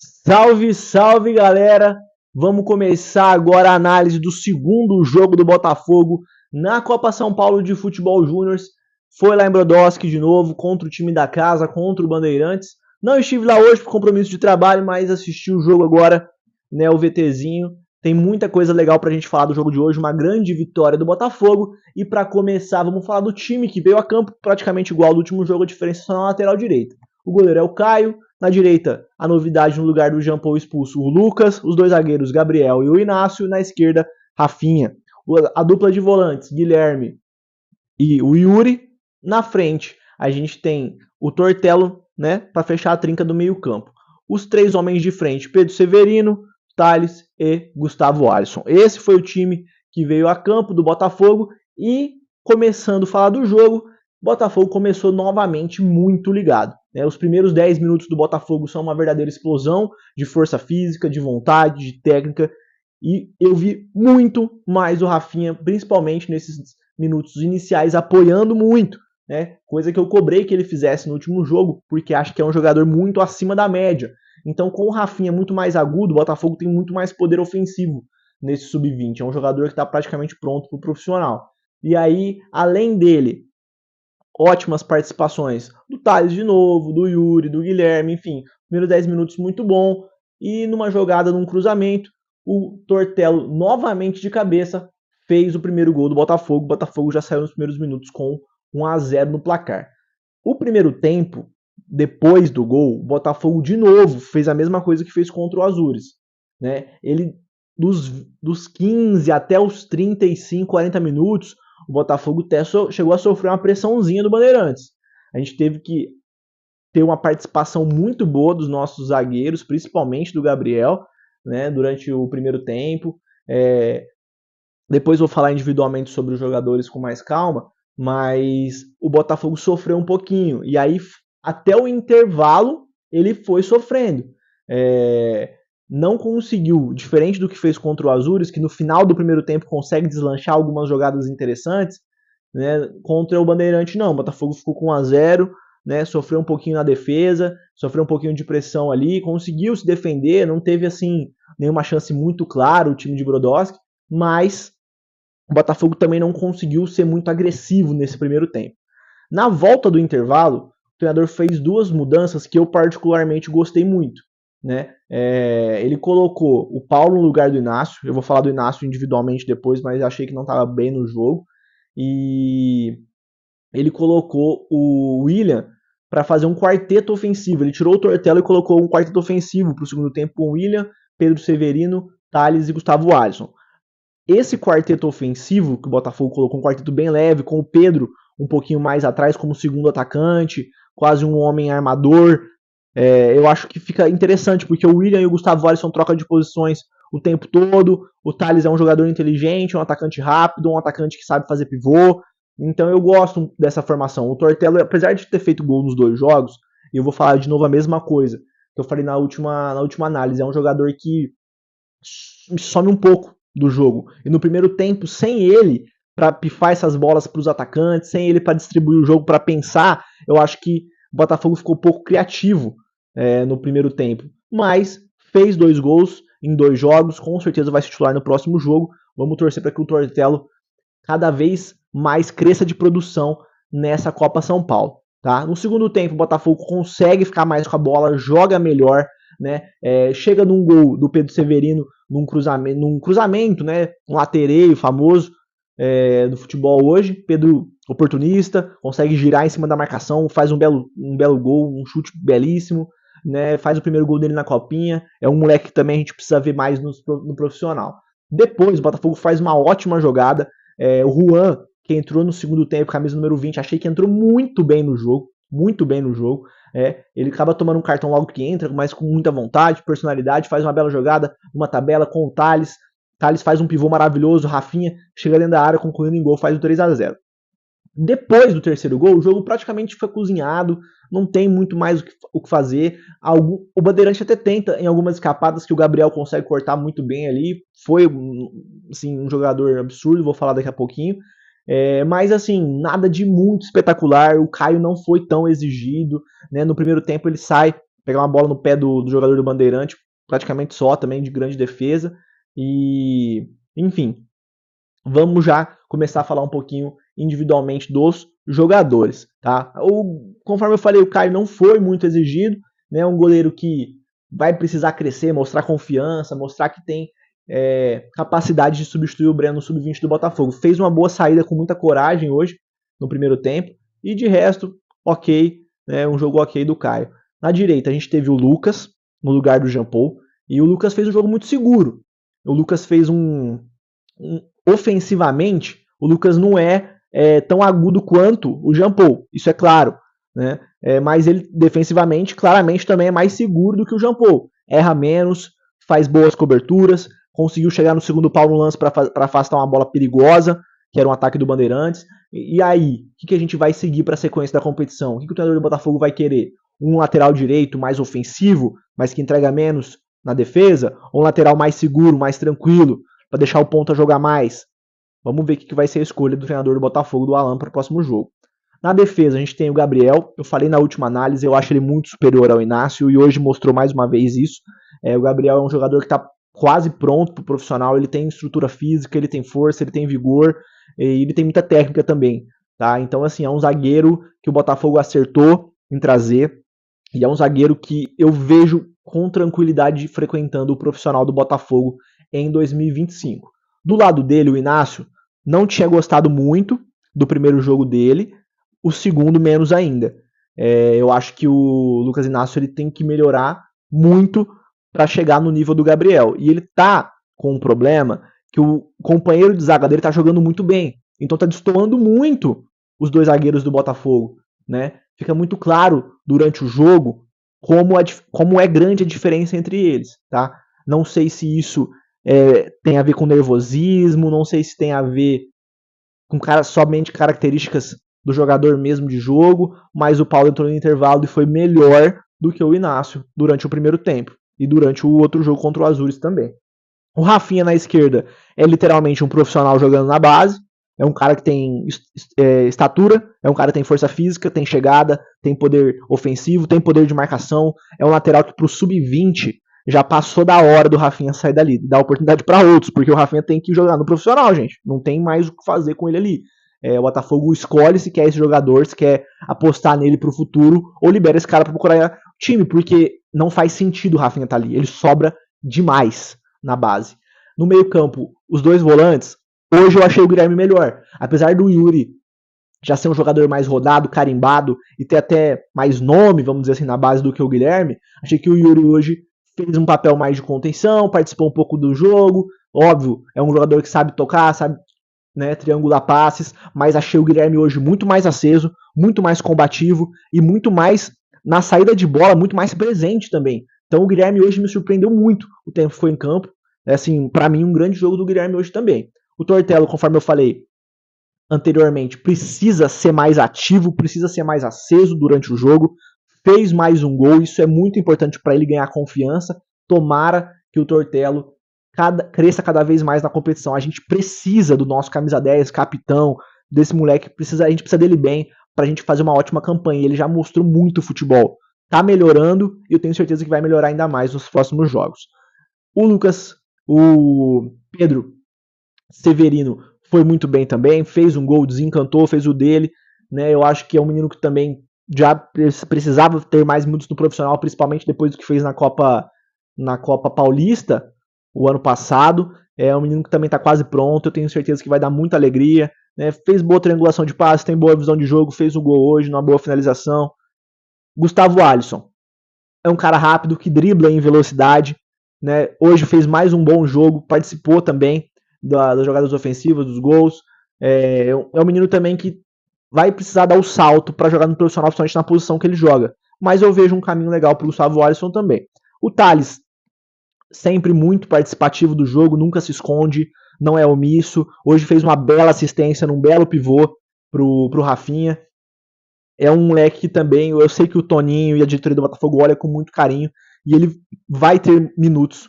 Salve, salve, galera! Vamos começar agora a análise do segundo jogo do Botafogo na Copa São Paulo de Futebol Júnior. Foi lá em Brodowski de novo, contra o time da casa, contra o Bandeirantes. Não estive lá hoje por compromisso de trabalho, mas assisti o jogo agora, né, o VTzinho. Tem muita coisa legal pra gente falar do jogo de hoje, uma grande vitória do Botafogo. E para começar, vamos falar do time que veio a campo praticamente igual ao do último jogo, a diferença só na lateral direita. O goleiro é o Caio, na direita, a novidade no lugar do Jean Paul expulso, o Lucas, os dois zagueiros, Gabriel e o Inácio, na esquerda, Rafinha. A dupla de volantes, Guilherme e o Yuri. Na frente, a gente tem o Tortello, né, para fechar a trinca do meio-campo. Os três homens de frente, Pedro Severino, Thales e Gustavo Alisson. Esse foi o time que veio a campo do Botafogo e, começando a falar do jogo, o Botafogo começou novamente muito ligado. Os primeiros 10 minutos do Botafogo são uma verdadeira explosão de força física, de vontade, de técnica. E eu vi muito mais o Rafinha, principalmente nesses minutos iniciais, apoiando muito. Coisa que eu cobrei que ele fizesse no último jogo, porque acho que é um jogador muito acima da média. Então, com o Rafinha muito mais agudo, o Botafogo tem muito mais poder ofensivo nesse sub-20. É um jogador que está praticamente pronto para o profissional. E aí, além dele, ótimas participações do Thales de novo, do Yuri, do Guilherme, enfim, primeiros 10 minutos muito bom. E numa jogada, num cruzamento, o Tortello, novamente de cabeça, fez o primeiro gol do Botafogo. O Botafogo já saiu nos primeiros minutos com 1-0 no placar. O primeiro tempo, depois do gol, o Botafogo de novo fez a mesma coisa que fez contra o Azures. Ele, dos 15 até os 35, 40 minutos, o Botafogo até chegou a sofrer uma pressãozinha do Bandeirantes. A gente teve que ter uma participação muito boa dos nossos zagueiros, principalmente do Gabriel, durante o primeiro tempo. Depois vou falar individualmente sobre os jogadores com mais calma, mas o Botafogo sofreu um pouquinho. E aí, até o intervalo, ele foi sofrendo. Não conseguiu, diferente do que fez contra o Azures, que no final do primeiro tempo consegue deslanchar algumas jogadas interessantes, contra o Bandeirante não, o Botafogo ficou com 1-0, sofreu um pouquinho na defesa, sofreu um pouquinho de pressão ali, conseguiu se defender, não teve assim nenhuma chance muito clara o time de Brodowski, mas o Botafogo também não conseguiu ser muito agressivo nesse primeiro tempo. Na volta do intervalo, o treinador fez duas mudanças que eu particularmente gostei muito. Ele colocou o Paulo no lugar do Inácio. Eu vou falar do Inácio individualmente depois, mas achei que não estava bem no jogo. E ele colocou o William para fazer um quarteto ofensivo. Ele tirou o Tortello e colocou um quarteto ofensivo para o segundo tempo com o William, Pedro Severino, Thales e Gustavo Alisson. Esse quarteto ofensivo que o Botafogo colocou, um quarteto bem leve, com o Pedro um pouquinho mais atrás como segundo atacante, quase um homem armador. Eu acho que fica interessante, porque o William e o Gustavo Alisson trocam de posições o tempo todo. O Thales é um jogador inteligente, um atacante rápido, um atacante que sabe fazer pivô. Então eu gosto dessa formação. O Tortello, apesar de ter feito gol nos dois jogos, e eu vou falar de novo a mesma coisa que eu falei na última análise, é um jogador que some um pouco do jogo. E no primeiro tempo, sem ele para pifar essas bolas para os atacantes, sem ele para distribuir o jogo, para pensar, eu acho que o Botafogo ficou um pouco criativo no primeiro tempo. Mas fez 2 gols em 2 jogos, com certeza vai se titular no próximo jogo. Vamos torcer para que o Tortello cada vez mais cresça de produção nessa Copa São Paulo. Tá? No segundo tempo, o Botafogo consegue ficar mais com a bola, joga melhor, chega num gol do Pedro Severino num cruzamento, um latereio famoso do futebol hoje. Pedro, oportunista, consegue girar em cima da marcação, faz um belo gol, um chute belíssimo, faz o primeiro gol dele na copinha. É um moleque que também a gente precisa ver mais no profissional. Depois o Botafogo faz uma ótima jogada. O Juan, que entrou no segundo tempo, camisa número 20, achei que entrou muito bem no jogo. Ele acaba tomando um cartão logo que entra, mas com muita vontade, personalidade, faz uma bela jogada, uma tabela com o Thales. Thales faz um pivô maravilhoso, Rafinha chega dentro da área, concluindo em gol, faz o 3-0. Depois do terceiro gol, o jogo praticamente foi cozinhado, não tem muito mais o que fazer. O Bandeirante até tenta em algumas escapadas que o Gabriel consegue cortar muito bem ali. Foi assim, um jogador absurdo, vou falar daqui a pouquinho. Mas assim, nada de muito espetacular. O Caio não foi tão exigido. No primeiro tempo ele sai pegar uma bola no pé do jogador do Bandeirante, praticamente só também, de grande defesa. E, enfim, vamos já começar a falar um pouquinho individualmente dos jogadores, tá? Conforme eu falei, o Caio não foi muito exigido, né? Um goleiro que vai precisar crescer, mostrar confiança, mostrar que tem capacidade de substituir o Breno no sub-20 do Botafogo. Fez uma boa saída com muita coragem hoje, no primeiro tempo, e de resto, ok, né? Um jogo ok do Caio. Na direita, a gente teve o Lucas, no lugar do Jean Paul, e o Lucas fez um jogo muito seguro. O Lucas fez ofensivamente, o Lucas não é tão agudo quanto o Jean Paul, isso é claro, né? Mas ele defensivamente, claramente, também é mais seguro do que o Jean Paul. Erra menos, faz boas coberturas, conseguiu chegar no segundo pau no lance para afastar uma bola perigosa, que era um ataque do Bandeirantes. E aí, o que a gente vai seguir para a sequência da competição? O que o treinador do Botafogo vai querer? Um lateral direito mais ofensivo, mas que entrega menos na defesa? Ou um lateral mais seguro, mais tranquilo, para deixar o ponta jogar mais? Vamos ver o que vai ser a escolha do treinador do Botafogo, do Alan, para o próximo jogo. Na defesa, a gente tem o Gabriel. Eu falei na última análise, eu acho ele muito superior ao Inácio, e hoje mostrou mais uma vez isso. O Gabriel é um jogador que está quase pronto para o profissional. Ele tem estrutura física, ele tem força, ele tem vigor, e ele tem muita técnica também. Tá? Então, assim, é um zagueiro que o Botafogo acertou em trazer, e é um zagueiro que eu vejo com tranquilidade frequentando o profissional do Botafogo em 2025. Do lado dele, o Inácio não tinha gostado muito do primeiro jogo dele, o segundo menos ainda. Eu acho que o Lucas Inácio ele tem que melhorar muito para chegar no nível do Gabriel. E ele tá com um problema que o companheiro de zaga dele tá jogando muito bem. Então tá destoando muito os dois zagueiros do Botafogo, né? Fica muito claro durante o jogo como é grande a diferença entre eles, tá? Não sei se isso tem a ver com nervosismo, não sei se tem a ver com somente características do jogador mesmo de jogo, mas o Paulo entrou no intervalo e foi melhor do que o Inácio durante o primeiro tempo e durante o outro jogo contra o Azures também. O Rafinha na esquerda é literalmente um profissional jogando na base, é um cara que tem estatura, é um cara que tem força física, tem chegada, tem poder ofensivo, tem poder de marcação, é um lateral que pro sub-20 já passou da hora do Rafinha sair dali, dar oportunidade para outros, porque o Rafinha tem que jogar no profissional, gente. Não tem mais o que fazer com ele ali. O Botafogo escolhe se quer esse jogador, se quer apostar nele pro futuro, ou libera esse cara para procurar time, porque não faz sentido o Rafinha estar ali. Ele sobra demais na base. No meio-campo, os dois volantes, hoje eu achei o Guilherme melhor. Apesar do Yuri já ser um jogador mais rodado, carimbado, e ter até mais nome, vamos dizer assim, na base do que o Guilherme, achei que o Yuri hoje fez um papel mais de contenção, participou um pouco do jogo. Óbvio, é um jogador que sabe tocar, sabe, né, triangular passes, mas achei o Guilherme hoje muito mais aceso, muito mais combativo e muito mais na saída de bola, muito mais presente também. Então o Guilherme hoje me surpreendeu muito o tempo que foi em campo. Assim, para mim, um grande jogo do Guilherme hoje também. O Tortello, conforme eu falei anteriormente, precisa ser mais ativo, precisa ser mais aceso durante o jogo. Fez mais um gol, isso é muito importante para ele ganhar confiança. Tomara que o Tortello cresça cada vez mais na competição. A gente precisa do nosso camisa 10, capitão, desse moleque, a gente precisa dele bem pra gente fazer uma ótima campanha. Ele já mostrou muito futebol. Tá melhorando e eu tenho certeza que vai melhorar ainda mais nos próximos jogos. O Pedro Severino foi muito bem também, fez um gol, desencantou, fez o dele, né? Eu acho que é um menino que também já precisava ter mais minutos no profissional, principalmente depois do que fez na Copa Paulista o ano passado. É um menino que também está quase pronto, eu tenho certeza que vai dar muita alegria, né? Fez boa triangulação de passe, tem boa visão de jogo, fez um gol hoje, uma boa finalização. Gustavo Alisson é um cara rápido que dribla em velocidade, né? Hoje fez mais um bom jogo, participou também das jogadas ofensivas, dos gols. É um menino também que vai precisar dar o salto para jogar no profissional, principalmente na posição que ele joga. Mas eu vejo um caminho legal para o Gustavo Alisson também. O Thales, sempre muito participativo do jogo, nunca se esconde, não é omisso. Hoje fez uma bela assistência num belo pivô pro Rafinha. É um moleque que também, eu sei que o Toninho e a diretoria do Botafogo olham com muito carinho, e ele vai ter minutos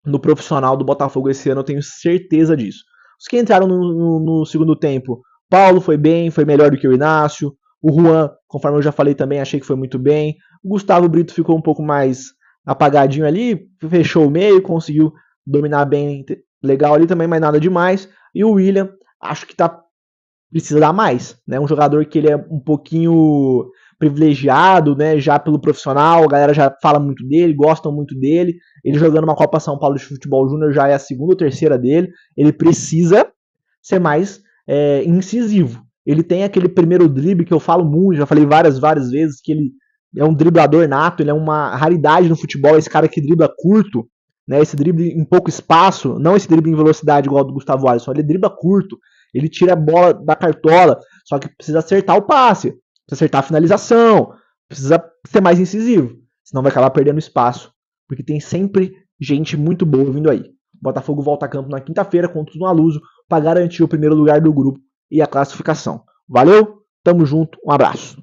no profissional do Botafogo esse ano, eu tenho certeza disso. Os que entraram no segundo tempo, Paulo foi bem, foi melhor do que o Inácio, O Juan, conforme eu já falei também, achei que foi muito bem. O Gustavo Brito ficou um pouco mais apagadinho ali, fechou o meio, conseguiu dominar bem, legal ali também, mas nada demais. E o William, acho que precisa dar mais, né? Um jogador que ele é um pouquinho privilegiado, né? Já pelo profissional, a galera já fala muito dele, gostam muito dele. Ele jogando uma Copa São Paulo de Futebol Júnior já é a segunda ou terceira dele. Ele precisa ser mais incisivo. Ele tem aquele primeiro drible que eu falo muito, já falei várias vezes, que ele é um driblador nato, ele é uma raridade no futebol, esse cara que dribla curto, né, esse drible em pouco espaço, não esse drible em velocidade igual ao do Gustavo Alisson, ele dribla curto, ele tira a bola da cartola, só que precisa acertar o passe, precisa acertar a finalização, precisa ser mais incisivo, senão vai acabar perdendo espaço, porque tem sempre gente muito boa vindo aí. O Botafogo volta a campo na quinta-feira contra o Nualuso para garantir o primeiro lugar do grupo e a classificação. Valeu, tamo junto, um abraço.